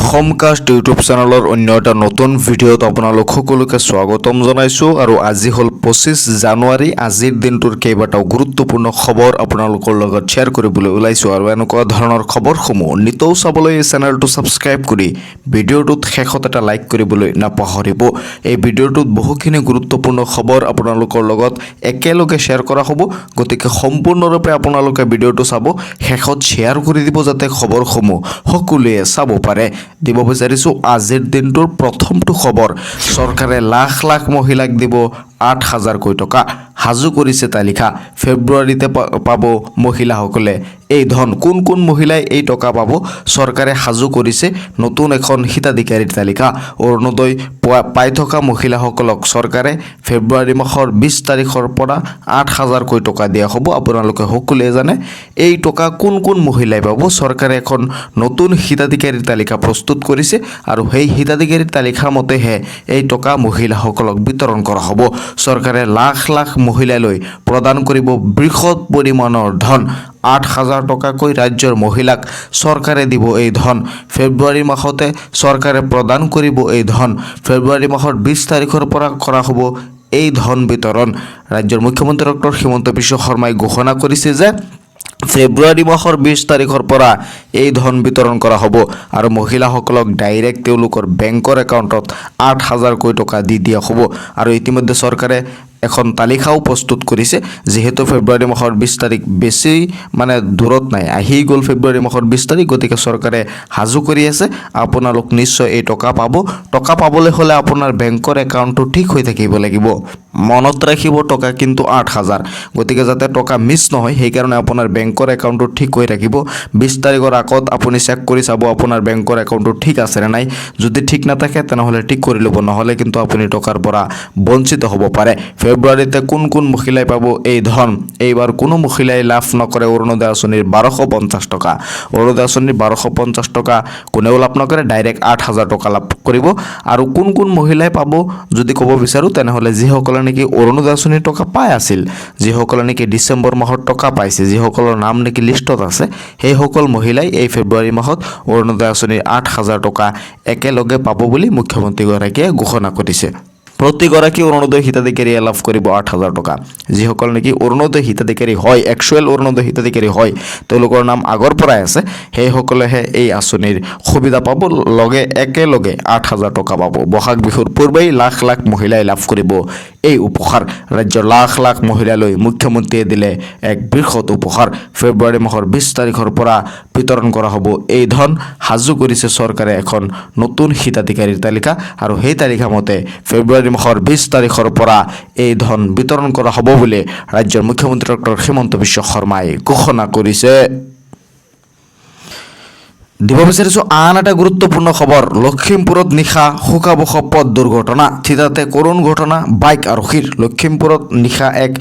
অসমকাষ্ট YouTube চেনেলৰ অন্য এটা নতুন ভিডিঅ'ত আপোনালোক সকলোকে স্বাগতম জনাইছোঁ আৰু আজি হ'ল 25 জানুৱাৰী। আজিৰ দিনটোৰ কেইবাটাও গুৰুত্বপূৰ্ণ খবৰ আপোনালোকৰ লগত শ্বেয়াৰ কৰিবলৈ ওলাইছোঁ আৰু এনেকুৱা ধৰণৰ খবৰসমূহ নিতৌ চাবলৈ এই চেনেলটো ছাবস্ক্ৰাইব কৰি ভিডিঅ'টোত শেষত এটা লাইক কৰিবলৈ নাপাহৰিব। এই ভিডিঅ'টোত বহুখিনি গুৰুত্বপূৰ্ণ খবৰ আপোনালোকৰ লগত একেলগে শ্বেয়াৰ কৰা হ'ব, গতিকে সম্পূৰ্ণৰূপে আপোনালোকে ভিডিঅ'টো চাব, শেষত শ্বেয়াৰ কৰি দিব যাতে খবৰসমূহ সকলোৱে চাব পাৰে। দিব বিচাৰিছোঁ আজিৰ দিনটোৰ প্ৰথমটো খবৰ। চৰকাৰে লাখ লাখ মহিলাক দিব 8,000 টকা। সাজু কৰিছে তালিকা। ফেব্ৰুৱাৰীতে পাব মহিলাসকলে এই ধন। কোন কোন মহিলাই এই টকা পাব? চৰকাৰে সাজু কৰিছে নতুন এখন হিতাধিকাৰীৰ তালিকা। অৰুণোদয় পাই থকা মহিলাসকলক চৰকাৰে ফেব্ৰুৱাৰী মাহৰ 20 তাৰিখৰ পৰা 8,000 টকা দিয়া হ'ব। আপোনালোকে সকলোৱে জানে এই টকা কোন কোন মহিলাই পাব। চৰকাৰে এখন নতুন হিতাধিকাৰীৰ তালিকা প্ৰস্তুত কৰিছে আৰু সেই হিতাধিকাৰীৰ তালিকা মতেহে এই টকা মহিলাসকলক বিতৰণ কৰা হ'ব। চৰকাৰে লাখ লাখ মহিলালৈ প্ৰদান কৰিব বৃহৎ পৰিমাণৰ ধন। 8,000 টকাকৈ ৰাজ্যৰ মহিলাক চৰকাৰে দিব এই ধন। ফেব্ৰুৱাৰী মাহতে চৰকাৰে প্ৰদান কৰিব এই ধন। ফেব্ৰুৱাৰী মাহৰ 20 তাৰিখৰ পৰা কৰা হ'ব এই ধন বিতৰণ। ৰাজ্যৰ মুখ্যমন্ত্ৰী ডক্টৰ হিমন্ত বিশ্ব শৰ্মাই ঘোষণা কৰিছে যে ফেব্ৰুৱাৰী মাহৰ 20 তাৰিখৰ পৰা এই ধন বিতৰণ কৰা হ'ব আৰু মহিলাসকলক ডাইৰেক্ট তেওঁলোকৰ বেংকৰ একাউণ্টত 8,000 টকা দি দিয়া হ'ব। আৰু ইতিমধ্যে চৰকাৰে এখন তালিকাও প্ৰস্তুত কৰিছে, যিহেতু ফেব্ৰুৱাৰী মাহৰ 20 তাৰিখ বেছি দূৰত নাই, আহি গ'ল ফেব্ৰুৱাৰী মাহৰ 20 তাৰিখ। গতিকে চৰকাৰে সাজু কৰি আছে, আপোনালোক নিশ্চয় এই টকা পাব। টকা পাবলৈ হ'লে আপোনাৰ বেংকৰ একাউণ্টটো ঠিক হৈ থাকিব লাগিব। মনত ৰাখিব টকা কিন্তু 8,000। গতিকে যাতে টকা মিছ নহয় সেইকাৰণে আপোনাৰ বেংকৰ একাউণ্টটো ঠিক হৈ থাকিব। 20 তাৰিখৰ আগত আপুনি চেক কৰি চাব আপোনাৰ বেংকৰ একাউণ্টটো ঠিক আছে নে নাই। যদি ঠিক নাথাকে তেনেহ'লে ঠিক কৰি ল'ব, নহ'লে কিন্তু আপুনি টকাৰ পৰা বঞ্চিত হ'ব পাৰে। ফেব্ৰুৱাৰীতে কোন কোন মহিলাই পাব এই ধন? এইবাৰ কোনো মহিলাই লাভ নকৰে অৰুণোদয় আঁচনিৰ 1250 টকা। অৰুণোদয় আঁচনিৰ 1250 টকা কোনেও লাভ নকৰে, ডাইৰেক্ট 8,000 টকা লাভ কৰিব। আৰু কোন কোন মহিলাই পাব যদি ক'ব বিচাৰোঁ তেনেহ'লে যিসকলে নেকি অৰুণোদয় আঁচনিৰ টকা পাই আছিল, যিসকলে নেকি ডিচেম্বৰ মাহত টকা পাইছে, যিসকলৰ নাম নেকি লিষ্টত আছে, সেইসকল মহিলাই এই ফেব্ৰুৱাৰী মাহত অৰুণোদয় আঁচনিৰ 8,000 টকা একেলগে পাব বুলি মুখ্যমন্ত্ৰীগৰাকীয়ে ঘোষণা কৰিছে। প্ৰতিগৰাকী অৰুণোদয় হিতাধিকাৰীয়ে লাভ কৰিব 8,000 টকা। যিসকল নেকি অৰুণোদয় হিতাধিকাৰী হয়, একচুৱেল অৰুণোদয় হিতাধিকাৰী হয়, তেওঁলোকৰ নাম আগৰ পৰাই আছে, সেইসকলেহে এই আঁচনিৰ সুবিধা পাব, একেলগে 8,000 টকা পাব। বহাগ বিহুৰ পূৰ্বেই লাখ লাখ মহিলাই লাভ কৰিব এই উপহাৰ। ৰাজ্যৰ লাখ লাখ মহিলালৈ মুখ্যমন্ত্ৰীয়ে দিলে এক বৃহৎ উপহাৰ। ফেব্ৰুৱাৰী মাহৰ 20 তাৰিখৰ পৰা বিতৰণ কৰা হ'ব এই ধন। সাজু কৰিছে চৰকাৰে এখন নতুন হিতাধিকাৰীৰ তালিকা আৰু সেই তালিকা মতে ফেব্ৰুৱাৰী মাহৰ 20 তাৰিখৰ পৰা এই ধন বিতৰণ কৰা হ'ব বুলি ৰাজ্যৰ মুখ্যমন্ত্ৰী ডক্টৰ হিমন্ত বিশ্ব শৰ্মাই ঘোষণা কৰিছে। দিব বিচাৰিছোঁ আন এটা গুৰুত্বপূৰ্ণ খবৰ। লখিমপুৰত নিশা শোকাবহ পথ দুৰ্ঘটনা। থিতাতে কৰুণ ঘটনা বাইক আৰোহীৰ। লখিমপুৰত নিশা এক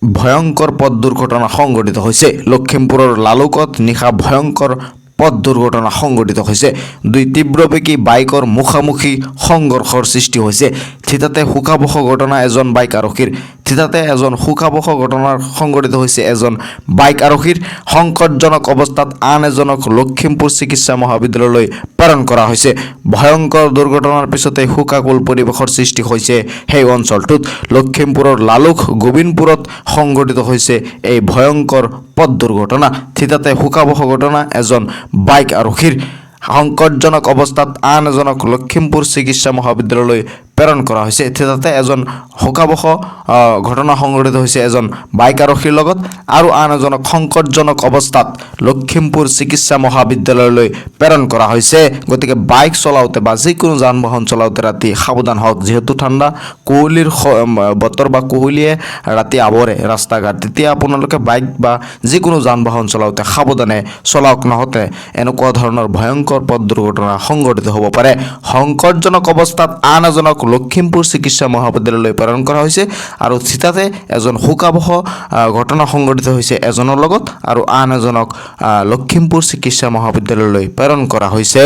ভয়ংকৰ পথ দুৰ্ঘটনা সংঘটিত হৈছে। লখিমপুৰৰ লালুকত নিশা ভয়ংকৰ পথ দুৰ্ঘটনা সংঘটিত হৈছে। দুই তীব্ৰবেগী বাইকৰ মুখামুখি সংঘৰ্ষৰ সৃষ্টি হৈছে। থিতাতে শোকাবহ ঘটনা এজন বাইক আৰোহীৰ। থিতাতে এজন শোকাবহ ঘটনা সংঘটিত হৈছে এজন বাইক আৰোহীৰ। সংকটজনক অৱস্থাত আন এজনক লখিমপুৰ চিকিৎসা মহাবিদ্যালয়লৈ প্ৰেৰণ কৰা হৈছে। ভয়ংকৰ দুৰ্ঘটনাৰ পিছতে শোকাকুল পৰিৱেশৰ সৃষ্টি হৈছে সেই অঞ্চলটোত। লখিমপুৰৰ লালুক গোবিন্দপুৰত সংঘটিত হৈছে এই ভয়ংকৰ পথ দুৰ্ঘটনা। থিতাতে শোকাবহ ঘটনা এজন বাইক আৰোহীৰ। সংকটজনক অৱস্থাত আন এজনক লখিমপুৰ চিকিৎসা মহাবিদ্যালয়লৈ প্ৰেৰণ কৰা হৈছে। থিতাতে এজন শোকাবহ ঘটনা সংঘটিত হৈছে এজন বাইক আৰোহীৰ লগত, আৰু আন এজনক সংকটজনক অৱস্থাত লখিমপুৰ চিকিৎসা মহাবিদ্যালয়লৈ প্ৰেৰণ কৰা হৈছে। গতিকে বাইক চলাওঁতে বা যিকোনো যান বাহন চলাওঁতে ৰাতি সাৱধান হওক, যিহেতু ঠাণ্ডা কুঁৱলীৰ বতৰ বা কুঁৱলীয়ে ৰাতি আৱৰে ৰাস্তা ঘাট, তেতিয়া আপোনালোকে বাইক বা যিকোনো যান বাহন চলাওঁতে সাৱধানে চলাওক, নহতে এনেকুৱা ধৰণৰ ভয়ংকৰ পথ দুৰ্ঘটনা সংঘটিত হ'ব পাৰে। সংকটজনক অৱস্থাত আন এজনক লখিমপুৰ চিকিৎসা মহাবিদ্যালয়লৈ প্ৰেৰণ কৰা হৈছে আৰু থিতাতে এজন শোকাবহ ঘটনা সংঘটিত হৈছে এজনৰ লগত আৰু আন এজনক লখিমপুৰ চিকিৎসা মহাবিদ্যালয়লৈ প্ৰেৰণ কৰা হৈছে।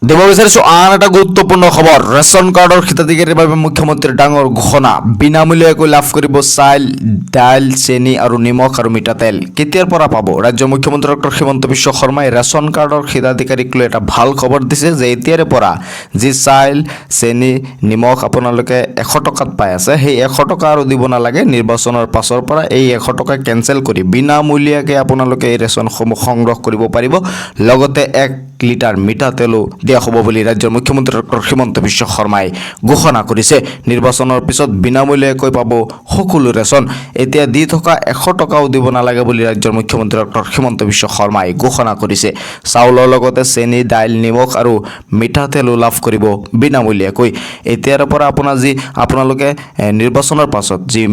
দিব বিচাৰিছোঁ আন এটা গুৰুত্বপূৰ্ণ খবৰ ৰেচন কাৰ্ডৰ হিতাধিকাৰীৰ বাবে মুখ্যমন্ত্ৰীৰ ডাঙৰ ঘোষণা বিনামূলীয়াকৈ লাভ কৰিব চাউল দাইল চেনি আৰু নিমখ আৰু মিঠাতেল কেতিয়াৰ পৰা পাব ৰাজ্যৰ মুখ্যমন্ত্ৰী ডক্টৰ হিমন্ত বিশ্ব শৰ্মাই ৰেচন কাৰ্ডৰ হিতাধিকাৰীক লৈ এটা ভাল খবৰ দিছে যে এতিয়াৰে পৰা যি চাউল চেনি নিমখ আপোনালোকে 100 টকাত পাই আছে সেই 100 টকা আৰু দিব নালাগে নিৰ্বাচনৰ পাছৰ পৰা এই 100 টকা কেনচেল কৰি বিনামূলীয়াকৈ আপোনালোকে এই ৰেচনসমূহ সংগ্ৰহ কৰিব পাৰিব লগতে 1 লিটাৰ মিঠাতেলো দিয়া হ'ব বুলি ৰাজ্যৰ মুখ্যমন্ত্ৰী ডক্টৰ হিমন্ত বিশ্ব শৰ্মাই ঘোষণা কৰিছে নিৰ্বাচনৰ পিছত বিনামূলীয়াকৈ পাব সকলো ৰেচন এতিয়া দি থকা 100 টকাও দিব নালাগে বুলি ৰাজ্যৰ মুখ্যমন্ত্ৰী ডক্টৰ হিমন্ত বিশ্ব শৰ্মাই ঘোষণা কৰিছে চাউলৰ লগতে চেনি দাইল নিমখ আৰু মিঠাতেলো লাভ কৰিব বিনামূলীয়াকৈ এতিয়াৰ পৰা আপোনালোকে নিৰ্বাচনৰ পাছত যি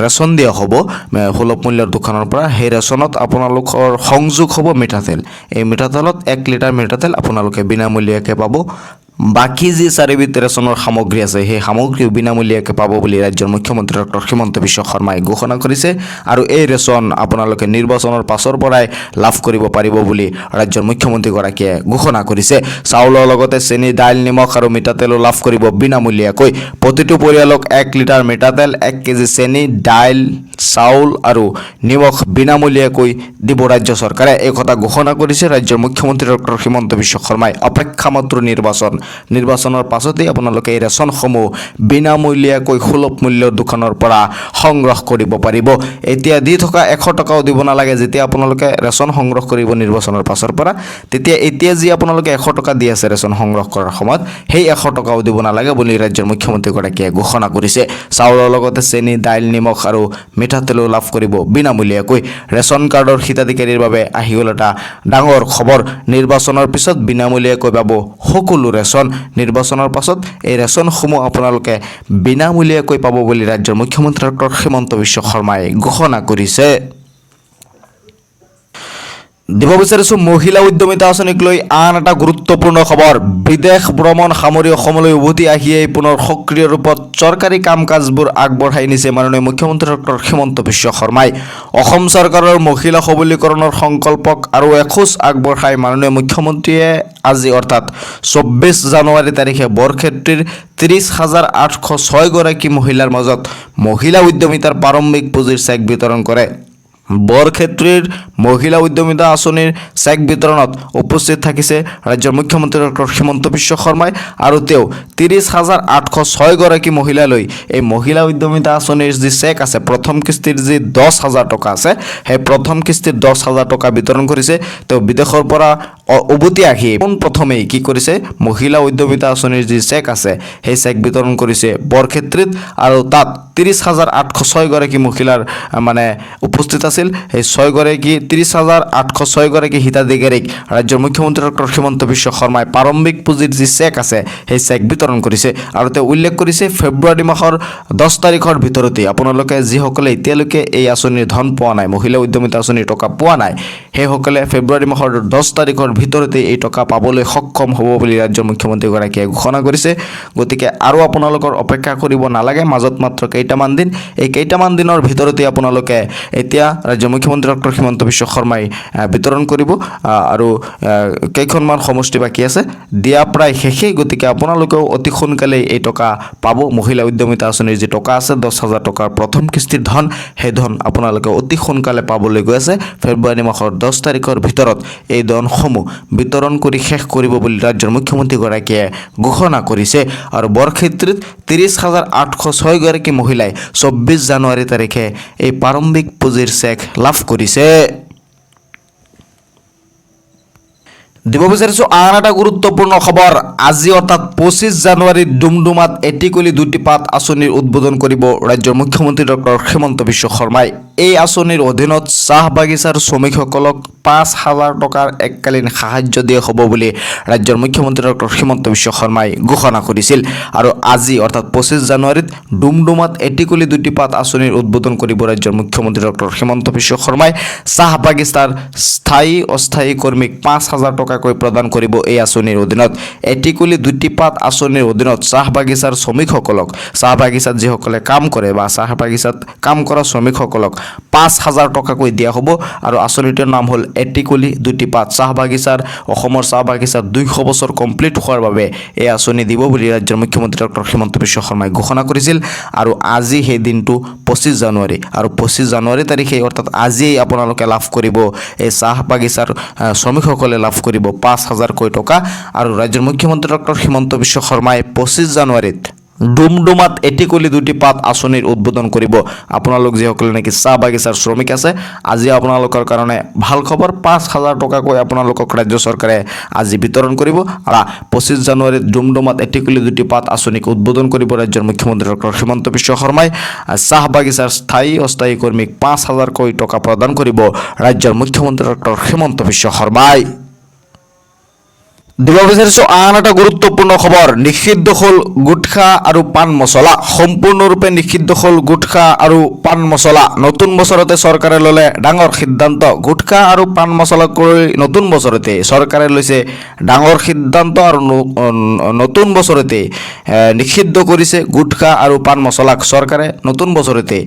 ৰেচন দিয়া হ'ব সুলভ মূল্যৰ দোকানৰ পৰা সেই ৰেচনত আপোনালোকৰ সংযোগ হ'ব মিঠাতেল এই মিঠাতেলত 1 লিটাৰ মিঠাতেল আপোনালোকে বিনামূলীয়াকৈ পাব বাকি যি চাৰিবিধ ৰেচনৰ সামগ্ৰী আছে সেই সামগ্ৰী বিনামূলীয়াকৈ পাব বুলি ৰাজ্যৰ মুখ্যমন্ত্ৰী ডক্টৰ হিমন্ত বিশ্ব শৰ্মাই ঘোষণা কৰিছে আৰু এই ৰেচন আপোনালোকে নিৰ্বাচনৰ পাছৰ পৰাই লাভ কৰিব পাৰিব বুলি ৰাজ্যৰ মুখ্যমন্ত্ৰীগৰাকীয়ে ঘোষণা কৰিছে চাউলৰ লগতে চেনি দাইল নিমখ আৰু মিঠাতেলো লাভ কৰিব বিনামূলীয়াকৈ প্ৰতিটো পৰিয়ালক 1 লিটাৰ মিঠাতেল 1 কেজি চেনি দাইল চাউল আৰু নিমখ বিনামূলীয়াকৈ দিব ৰাজ্য চৰকাৰে এই কথা ঘোষণা কৰিছে ৰাজ্যৰ মুখ্যমন্ত্ৰী ডক্টৰ হিমন্ত বিশ্ব শৰ্মাই অপেক্ষা মাত্ৰ নিৰ্বাচনৰ পাছতেই আপোনালোকে এই ৰেচনসমূহ বিনামূলীয়াকৈ সুলভ মূল্যৰ দোকানৰ পৰা সংগ্ৰহ কৰিব পাৰিব এতিয়া দি থকা 100 টকাও দিব নালাগে যেতিয়া আপোনালোকে ৰেচন সংগ্ৰহ কৰিব নিৰ্বাচনৰ পাছৰ পৰা তেতিয়া এতিয়া যি আপোনালোকে 100 টকা দি আছে ৰেচন সংগ্ৰহ কৰাৰ সময়ত সেই 100 টকাও দিব নালাগে বুলি ৰাজ্যৰ মুখ্যমন্ত্ৰীগৰাকীয়ে ঘোষণা কৰিছে চাউলৰ লগতে চেনি দাইল নিমখ আৰু মিঠাতেলো লাভ কৰিব বিনামূলীয়াকৈ ৰেচন কাৰ্ডৰ হিতাধিকাৰীৰ বাবে আহি গ'ল এটা ডাঙৰ খবৰ নিৰ্বাচনৰ পিছত বিনামূলীয়াকৈ পাব সকলো ৰেচন নিৰ্বাচনৰ পাছত এই ৰেচনসমূহ আপোনালোকে বিনামূলীয়াকৈ পাব বুলি ৰাজ্যৰ মুখ্যমন্ত্ৰী ডক্টৰ হিমন্ত বিশ্ব শৰ্মাই ঘোষণা কৰিছে দিব বিচাৰিছোঁ মহিলা উদ্যমিতা আঁচনিক লৈ আন এটা গুৰুত্বপূৰ্ণ খবৰ বিদেশ ভ্ৰমণ সামৰি অসমলৈ উভতি আহিয়ে পুনৰ সক্ৰিয় ৰূপত চৰকাৰী কাম কাজবোৰ আগবঢ়াই নিছে মাননীয় মুখ্যমন্ত্ৰী ডক্টৰ হিমন্ত বিশ্ব শৰ্মাই অসম চৰকাৰৰ মহিলা সবলীকৰণৰ সংকল্পক আৰু এখোজ আগবঢ়াই মাননীয় মুখ্যমন্ত্ৰীয়ে আজি অৰ্থাৎ 24 জানুৱাৰী তাৰিখে বৰক্ষেত্ৰীৰ 30,806 গৰাকী মহিলাৰ মাজত মহিলা উদ্যমিতাৰ প্ৰাৰম্ভিক পুঁজিৰ চেক বিতৰণ কৰে বৰক্ষেত্ৰীৰ মহিলা উদ্যমিতা আঁচনিৰ চেক বিতৰণত উপস্থিত থাকিছে ৰাজ্যৰ মুখ্যমন্ত্ৰী ডক্টৰ হিমন্ত বিশ্ব শৰ্মাই আৰু তেওঁ 30,806 গৰাকী মহিলালৈ এই মহিলা উদ্যমিতা আঁচনিৰ যি চেক আছে প্ৰথম কিস্তিৰ যি 10,000 টকা আছে সেই প্ৰথম কিস্তিৰ 10,000 টকা বিতৰণ কৰিছে তেওঁ বিদেশৰ পৰা উভতি আহি প্ৰথমেই কি কৰিছে মহিলা উদ্যমিতা আঁচনিৰ যি চেক আছে সেই চেক বিতৰণ কৰিছে বৰক্ষেত্ৰীত আৰু তাত 30,806 গৰাকী মহিলাৰ মানে উপস্থিত আছিল এই 30,806 গৰাকী হিতাধিকাৰীক ৰাজ্যৰ মুখ্যমন্ত্ৰী ডক্টৰ হিমন্ত বিশ্ব শৰ্মাই প্ৰাৰম্ভিক পুঁজিৰ যি চেক আছে সেই চেক বিতৰণ কৰিছে আৰু তেওঁ উল্লেখ কৰিছে ফেব্ৰুৱাৰী মাহৰ 10 তাৰিখৰ ভিতৰতে আপোনালোকে যিসকলে এতিয়ালৈকে এই আঁচনিৰ ধন পোৱা নাই মহিলা উদ্যমিতা আঁচনিৰ টকা পোৱা নাই সেইসকলে ফেব্ৰুৱাৰী মাহৰ 10 তাৰিখৰ ভিতৰতে এই টকা পাবলৈ সক্ষম হ'ব বুলি ৰাজ্যৰ মুখ্যমন্ত্ৰীগৰাকীয়ে ঘোষণা কৰিছে গতিকে আৰু আপোনালোকৰ অপেক্ষা কৰিব নালাগে মাজত মাত্ৰ কেইটামান দিন এই কেইটামান দিনৰ ভিতৰতে আপোনালোকে এতিয়া ৰাজ্যৰ মুখ্যমন্ত্ৰী ডক্টৰ হিমন্ত বিশ্ব শৰ্মাই বিতৰণ কৰিব আৰু কেইখনমান সমষ্টি বাকী আছে দিয়া প্ৰায় শেষেই গতিকে আপোনালোকেও অতি সোনকালে এই টকা পাব মহিলা উদ্যমিতা আঁচনিৰ যি টকা আছে 10,000 টকাৰ প্ৰথম কিস্তিৰ ধন সেই ধন আপোনালোকে অতি সোনকালে পাবলৈ গৈ আছে ফেব্ৰুৱাৰী মাহৰ 10 তাৰিখৰ ভিতৰত এই ধনসমূহ বিতৰণ কৰি শেষ কৰিব বুলি ৰাজ্যৰ মুখ্যমন্ত্ৰীগৰাকীয়ে ঘোষণা কৰিছে আৰু বৰক্ষেত্ৰীত 30,806 গৰাকী মহিলাই 24 জানুৱাৰী তাৰিখে এই প্ৰাৰম্ভিক পুঁজিৰ চেক লাভ কৰিছে দিব বিচাৰিছোঁ আন এটা গুৰুত্বপূৰ্ণ খবৰ আজি অৰ্থাৎ 25 জানুৱাৰীত ডুমডুমাত এটিকলি দুটিপাত আঁচনিৰ উদ্বোধন কৰিব ৰাজ্যৰ মুখ্যমন্ত্ৰী ডক্টৰ হিমন্ত বিশ্ব শৰ্মাই এই আঁচনিৰ অধীনত চাহ বাগিচাৰ শ্ৰমিকসকলক 5,000 টকাৰ এককালীন সাহায্য দিয়া হ'ব বুলি ৰাজ্যৰ মুখ্যমন্ত্ৰী ডক্টৰ হিমন্ত বিশ্ব শৰ্মাই ঘোষণা কৰিছিল আৰু আজি অৰ্থাৎ 25 জানুৱাৰীত ডুমডুমাত এটিকলি দুটিপাত আঁচনিৰ উদ্বোধন কৰিব ৰাজ্যৰ মুখ্যমন্ত্ৰী ডক্টৰ হিমন্ত বিশ্ব শৰ্মাই চাহ বাগিচাৰ স্থায়ী অস্থায়ী কৰ্মীক 5,000 টকাকৈ প্ৰদান কৰিব এই আঁচনিৰ অধীনত এটিকলি দুটিপাত আঁচনিৰ অধীনত চাহ বাগিচাৰ শ্ৰমিকসকলক চাহ বাগিচাত যিসকলে কাম কৰে বা চাহ বাগিচাত কাম কৰা শ্ৰমিকসকলক 5,000 টকাকৈ দিয়া হ'ব আৰু আঁচনিটোৰ নাম হ'ল এটিকুলি 2টি পাত চাহ বাগিচাৰ অসমৰ চাহ বাগিচাৰ 200 বছৰ কমপ্লিট হোৱাৰ বাবে এই আঁচনি দিব বুলি ৰাজ্যৰ মুখ্যমন্ত্ৰী ডক্টৰ হিমন্ত বিশ্ব শৰ্মাই ঘোষণা কৰিছিল আৰু আজি সেই দিনটো 25 জানুৱাৰী আৰু 25 জানুৱাৰী তাৰিখে অৰ্থাৎ আজিয়েই আপোনালোকে লাভ কৰিব এই চাহ বাগিচাৰ শ্ৰমিকসকলে লাভ কৰিব 5,000 টকা আৰু ৰাজ্যৰ মুখ্যমন্ত্ৰী ডক্টৰ হিমন্ত বিশ্ব শৰ্মাই 25 জানুৱাৰীত ডুমডুমাত এটিকুলি 2টি পাত আঁচনিৰ উদ্বোধন কৰিব আপোনালোক যিসকলে নেকি চাহ বাগিচাৰ শ্ৰমিক আছে আজি আপোনালোকৰ কাৰণে ভাল খবৰ 5,000 টকাকৈ আপোনালোকক ৰাজ্য চৰকাৰে আজি বিতৰণ কৰিব আৰু 25 জানুৱাৰীত ডুমডুমাত এটিকুলি 2টি পাত আঁচনিক উদ্বোধন কৰিব ৰাজ্যৰ মুখ্যমন্ত্ৰী ডক্টৰ হিমন্ত বিশ্ব শৰ্মাই চাহ বাগিচাৰ স্থায়ী অস্থায়ী কৰ্মীক 5,000 টকা প্ৰদান কৰিব ৰাজ্যৰ মুখ্যমন্ত্ৰী ডক্টৰ হিমন্ত বিশ্ব শৰ্মাই দিব বিচাৰিছো আন এটা গুৰুত্বপূৰ্ণ খবৰ নিষিদ্ধ হ'ল গুটখা আৰু পান মছলা সম্পূৰ্ণৰূপে নিষিদ্ধ হ'ল গুটখা আৰু পান মছলা নতুন বছৰতে চৰকাৰে ল'লে ডাঙৰ সিদ্ধান্ত গুটখা আৰু পান মছলাকৈ নতুন বছৰতে চৰকাৰে লৈছে ডাঙৰ সিদ্ধান্ত আৰু নতুন বছৰতে নিষিদ্ধ কৰিছে গুটখা আৰু পান মছলাক চৰকাৰে নতুন বছৰতে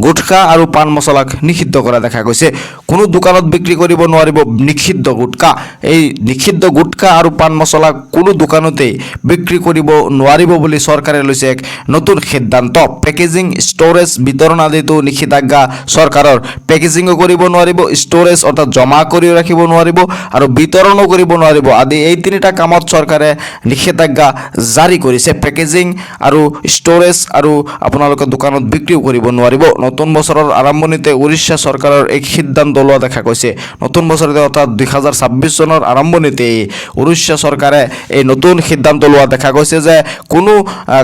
গুটখা আৰু পান মছলাক নিষিদ্ধ কৰা দেখা গৈছে কোনো দোকানত বিক্ৰী কৰিব নোৱাৰিব নিষিদ্ধ গুটখা এই নিষিদ্ধ গুটখা আৰু পান মছলা কোনো দোকানতে বিক্ৰী কৰিব নোৱাৰিব বুলি চৰকাৰে লৈছে এক নতুন সিদ্ধান্ত পেকেজিং ষ্ট'ৰেজ বিতৰণ আদিতো নিষেধাজ্ঞা চৰকাৰৰ পেকেজিংও কৰিব নোৱাৰিব ষ্ট'ৰেজ অৰ্থাৎ জমা কৰি ৰাখিব নোৱাৰিব আৰু বিতৰণো কৰিব নোৱাৰিব আদি এই তিনিটা কামত চৰকাৰে নিষেধাজ্ঞা জাৰি কৰিছে পেকেজিং আৰু ষ্ট'ৰেজ আৰু আপোনালোকে দোকানত বিক্ৰীও কৰিব নোৱাৰিব নতুন বছৰৰ আৰম্ভণিতে উৰিষ্যা চৰকাৰৰ এক সিদ্ধান্ত লোৱা দেখা গৈছে নতুন বছৰতে অৰ্থাৎ 2026 চনৰ আৰম্ভণিতে উৰিষ্যা চৰকাৰে এই নতুন সিদ্ধান্ত লোৱা দেখা গৈছে যে কোনো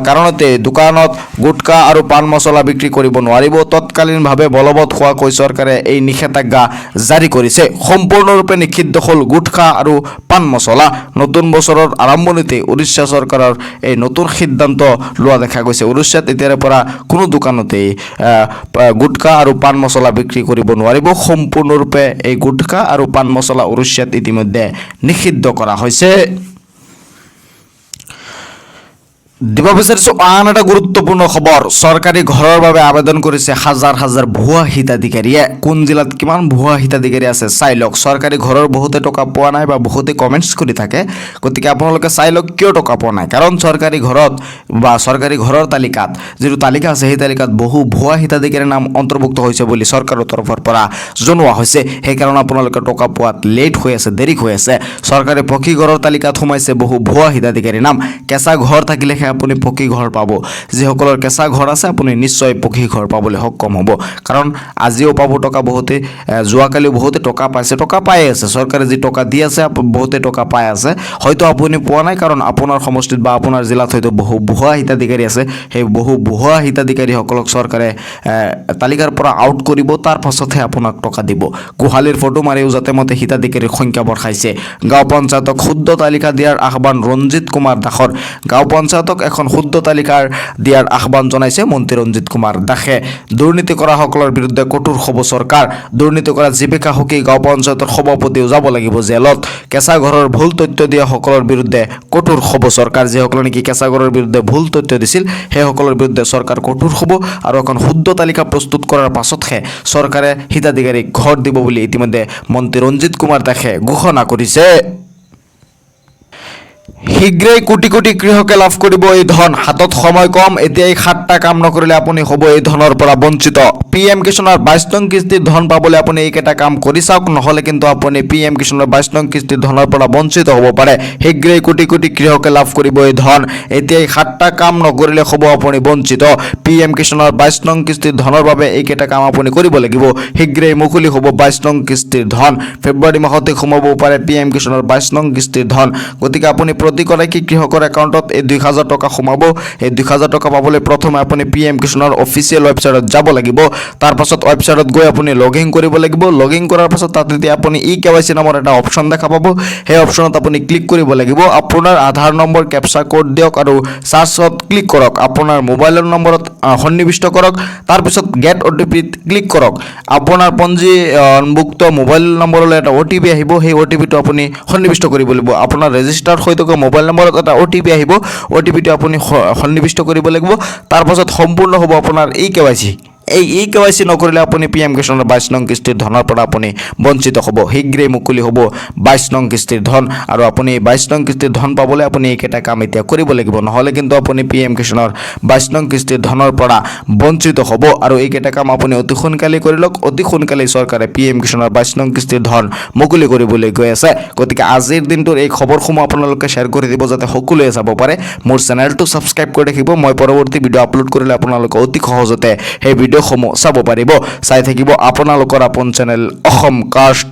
কাৰণতে দোকানত গুটখা আৰু পান মছলা বিক্ৰী কৰিব নোৱাৰিব তৎকালীনভাৱে বলবৎ হোৱাকৈ চৰকাৰে এই নিষেধাজ্ঞা জাৰি কৰিছে সম্পূৰ্ণৰূপে নিষিদ্ধ হ'ল গুটখা আৰু পান মছলা নতুন বছৰৰ আৰম্ভণিতে উৰিষ্যা চৰকাৰৰ এই নতুন সিদ্ধান্ত লোৱা দেখা গৈছে উৰিষ্যাত এতিয়াৰে পৰা কোনো দোকানতে গুটখা আৰু পান মছলা বিক্ৰী কৰিব নোৱাৰিব সম্পূৰ্ণৰূপে এই গুটখা আৰু পান মছলা উৰিষ্যাত ইতিমধ্যে নিষিদ্ধ কৰা হৈছে দিব বিচাৰিছো আন এটা গুৰুত্বপূৰ্ণ খবৰ চৰকাৰী ঘৰৰ বাবে আবেদন কৰিছে হাজাৰ হাজাৰ ভুৱা হিতাধিকাৰীয়ে কোন জিলাত কিমান ভুৱা হিতাধিকাৰী আছে চাই লওক চৰকাৰী ঘৰৰ বহুতে টকা পোৱা নাই বা বহুতে কমেণ্টছ কৰি থাকে গতিকে আপোনালোকে চাই লওক কিয় টকা পোৱা নাই কাৰণ চৰকাৰী ঘৰত বা চৰকাৰী ঘৰৰ তালিকাত যিটো তালিকা আছে সেই তালিকাত বহু ভুৱা হিতাধিকাৰীৰ নাম অন্তৰ্ভুক্ত হৈছে বুলি চৰকাৰৰ তৰফৰ পৰা জনোৱা হৈছে সেইকাৰণে আপোনালোকে টকা পোৱাত লেট হৈ আছে দেৰি হৈ আছে চৰকাৰী পকী ঘৰৰ তালিকাত সোমাইছে বহু ভুৱা হিতাধিকাৰীৰ নাম কেঁচা ঘৰ থাকিলে আপুনি পকী ঘৰ পাব যিসকলৰ কেঁচা ঘৰ আছে আপুনি নিশ্চয় পকী ঘৰ পাবলৈ সক্ষম হ'ব কাৰণ আজিও পাব টকা বহুতে যোৱাকালিও বহুতে টকা পাইছে টকা পাই আছে চৰকাৰে যি টকা দি আছে বহুতে টকা পাই আছে হয়তো আপুনি পোৱা নাই কাৰণ আপোনাৰ সমষ্টিত বা আপোনাৰ জিলাত হয়তো বহু ভুৱা হিতাধিকাৰী আছে সেই বহু ভুৱা হিতাধিকাৰীসকলক চৰকাৰে তালিকাৰ পৰা আউট কৰিব তাৰ পাছতহে আপোনাক টকা দিব গোহালিৰ ফটো মাৰিও যাতে মতে হিতাধিকাৰীৰ সংখ্যা বঢ়াইছে গাঁও পঞ্চায়তক শুদ্ধ তালিকা দিয়াৰ আহ্বান ৰঞ্জিত কুমাৰ দাসৰ গাঁও পঞ্চায়তক এখন শুদ্ধ তালিকাৰ দিয়াৰ আহ্বান জনাইছে মন্ত্ৰী ৰঞ্জিত কুমাৰ দাসে দুৰ্নীতি কৰাসকলৰ বিৰুদ্ধে কঠোৰ হ'ব চৰকাৰ দুৰ্নীতি কৰা জীৱিকা সখী গাঁও পঞ্চায়তৰ সভাপতিও যাব লাগিব জেলত কেঁচা ঘৰৰ ভুল তথ্য দিয়া সকলৰ বিৰুদ্ধে কঠোৰ হ'ব চৰকাৰ যিসকলে নেকি কেঁচা ঘৰৰ বিৰুদ্ধে ভুল তথ্য দিছিল সেইসকলৰ বিৰুদ্ধে চৰকাৰ কঠোৰ হ'ব আৰু এখন শুদ্ধ তালিকা প্ৰস্তুত কৰাৰ পাছতহে চৰকাৰে হিতাধিকাৰীক ঘৰ দিব বুলি ইতিমধ্যে মন্ত্ৰী ৰঞ্জিত কুমাৰ দাসে ঘোষণা কৰিছে শীঘ্ৰেই কোটি কোটি কৃষকে লাভ কৰিব এই ধন হাতত সময় কম এতিয়াই 7টা কাম নকৰিলে আপুনি হ'ব এই ধনৰ পৰা বঞ্চিত পিএম কিষাণৰ 22 নং কিস্তিৰ ধন পাবলৈ আপুনি এইকেইটা কাম কৰি চাওক নহ'লে কিন্তু আপুনি পিএম কিষাণৰ 22 নং কিস্তিৰ ধনৰ পৰা বঞ্চিত হ'ব পাৰে শীঘ্ৰেই কোটি কোটি কৃষকে লাভ কৰিব এই ধন এতিয়াই 7টা কাম নকৰিলে হ'ব আপুনি বঞ্চিত পিএম কিষাণৰ 22 নং কিস্তিৰ ধনৰ বাবে এইকেইটা কাম আপুনি কৰিব লাগিব শীঘ্ৰেই মুকলি হ'ব 22 নং কিস্তিৰ ধন ফেব্ৰুৱাৰী মাহতে সোমাব পাৰে পিএম কিষাণৰ 22 নং কিস্তিৰ ধন গতিকে আপুনি প্ৰতিগৰাকী কৃষকৰ একাউণ্টত এই 2000 টকা সোমাব এই 2000 টকা পাবলৈ প্ৰথমে আপুনি পিএম কিষাণৰ অফিচিয়েল ৱেবছাইটত যাব লাগিব তাৰ পাছত ৱেবছাইটত গৈ আপুনি লগইন কৰিব লাগিব লগইন কৰাৰ পাছত তাতে আপুনি ইকেৱাইচি নামৰ এটা অপচন দেখা পাব সেই অপচনত আপুনি ক্লিক কৰিব লাগিব আপোনাৰ আধাৰ নম্বৰ কেপচা কোড দিয়ক আৰু সাৰ্চত ক্লিক কৰক আপোনাৰ মোবাইলৰ নম্বৰত সন্নিবিষ্ট কৰক তাৰ পিছত গেট অটিপিত ক্লিক কৰক আপোনাৰ পঞ্জীভুক্ত মোবাইল নম্বৰলৈ এটা অটিপি আহিব সেই অটিপিটো আপুনি সন্নিবিষ্ট কৰিব লাগিব আপোনাৰ ৰেজিষ্টাৰ্ড হৈ থকা মোবাইল নম্বৰত এটা অটিপি আহিব অটিপিটো আপুনি সন্নিবিষ্ট কৰিব লাগিব তাৰ পাছত সম্পূৰ্ণ হ'ব আপোনাৰ ইকেৱাইচি এই KYC নকৰিলে আপুনি PM কিষাণৰ 22 নং কিস্তিৰ ধনৰ পৰা আপুনি বঞ্চিত হ'ব। শীঘ্ৰেই মুকলি হ'ব 22 নং কিস্তিৰ ধন আৰু আপুনি 22 নং কিস্তিৰ ধন পাবলৈ আপুনি এইকেইটা কাম এতিয়া কৰিব লাগিব, নহ'লে কিন্তু আপুনি PM কিষাণৰ 22 নং কিস্তিৰ ধনৰ পৰা বঞ্চিত হ'ব আৰু এইকেইটা কাম আপুনি অতি সোনকালে কৰি লওক। অতি সোনকালে চৰকাৰে PM কিষাণৰ 22 নং কিস্তিৰ ধন মুকলি কৰিবলৈ গৈ আছে। গতিকে আজিৰ দিনটোৰ এই খবৰসমূহ আপোনালোকে শ্বেয়াৰ কৰি দিব যাতে সকলোৱে চাব পাৰে। মোৰ চেনেলটো ছাবস্ক্ৰাইব কৰি ৰাখিব। মই পৰৱৰ্তী ভিডিঅ' আপলোড কৰিলে আপোনালোকে অতি সহজতে সেই ভিডিঅ'সমূহ চাব পাৰিব। চাই থাকিব আপোনালোকৰ আপোন চেনেল অসম কাষ্ট।